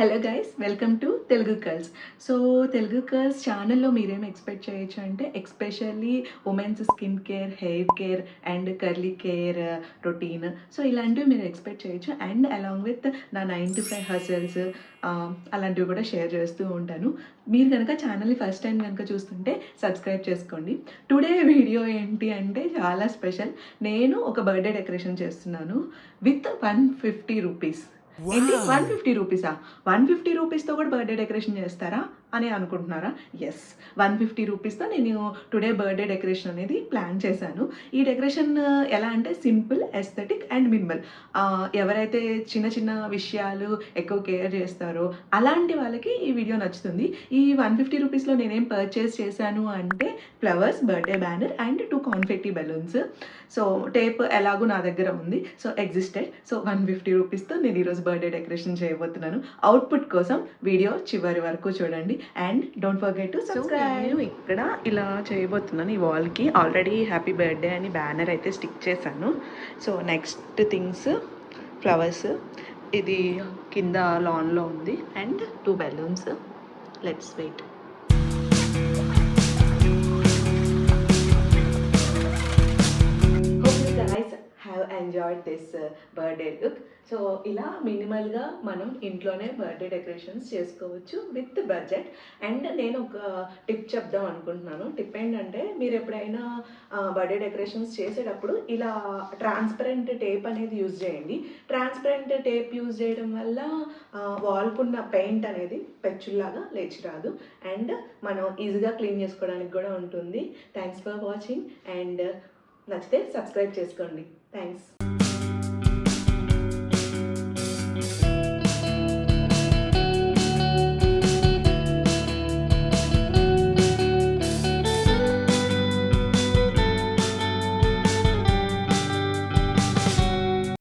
Hello guys, welcome to Telugu girls. So Telugu girls ఛానల్లో మీరేం expect చేయొచ్చు అంటే especially women's skin care, hair care and curly care routine. So ఇలాంటివి మీరు expect చేయొచ్చు. అండ్ అలాంగ్ విత్ నా 9 to 5 హసల్స్ అలాంటివి కూడా షేర్ చేస్తూ ఉంటాను. మీరు కనుక ఛానల్ని ఫస్ట్ టైం కనుక చూస్తుంటే సబ్స్క్రైబ్ చేసుకోండి. టుడే వీడియో ఏంటి అంటే చాలా స్పెషల్. నేను ఒక బర్త్డే డెకరేషన్ చేస్తున్నాను విత్ 150 రూపీస్. ఏంటి 150 రూపీసా? 150 రూపీస్తో కూడా బర్త్డే డెకరేషన్ చేస్తారా అని అనుకుంటున్నారా? ఎస్, 150 రూపీస్తో నేను టుడే బర్త్డే డెకరేషన్ అనేది ప్లాన్ చేశాను. ఈ డెకరేషన్ ఎలా అంటే సింపుల్, ఎస్థెటిక్ అండ్ మినిమల్. ఎవరైతే చిన్న చిన్న విషయాలు ఎక్కువ కేర్ చేస్తారో అలాంటి వాళ్ళకి ఈ వీడియో నచ్చుతుంది. ఈ 150 రూపీస్లో నేనేం పర్చేస్ చేశాను అంటే flowers, birthday banner and 2 కాన్ఫెట్టి balloons. So tape ఎలాగో నా దగ్గర ఉంది, సో ఎగ్జిస్టెడ్. సో 150 రూపీస్తో నేను ఈరోజు బర్త్డే డెకరేషన్ చేయబోతున్నాను. అవుట్పుట్ కోసం వీడియో చివరి వరకు చూడండి and don't forget to subscribe. నేను ఇక్కడ ఇలా చేయబోతున్నాను. ఈ వాల్కి ఆల్రెడీ హ్యాపీ బర్త్డే అని బ్యానర్ అయితే స్టిక్ చేశాను. సో నెక్స్ట్ థింగ్స్ ఫ్లవర్స్, ఇది కింద లాన్లో ఉంది and 2 balloons. Let's wait. Have enjoyed this birthday look. So ఇలా మినిమల్గా మనం ఇంట్లోనే బర్త్డే డెకరేషన్స్ చేసుకోవచ్చు విత్ బడ్జెట్. అండ్ నేను ఒక టిప్ చెప్దాం అనుకుంటున్నాను. టిప్ ఏంటంటే, మీరు ఎప్పుడైనా బర్త్డే డెకరేషన్స్ చేసేటప్పుడు ఇలా ట్రాన్స్పరెంట్ టేప్ అనేది యూజ్ చేయండి. ట్రాన్స్పరెంట్ టేప్ యూజ్ చేయడం వల్ల వాల్కున్న పెయింట్ అనేది పెచ్చుల్లాగా లేచి రాదు అండ్ మనం ఈజీగా క్లీన్ చేసుకోవడానికి కూడా ఉంటుంది. థ్యాంక్స్ ఫర్ వాచింగ్ అండ్ నచ్చితే సబ్స్క్రైబ్ చేసుకోండి. థ్యాంక్స్.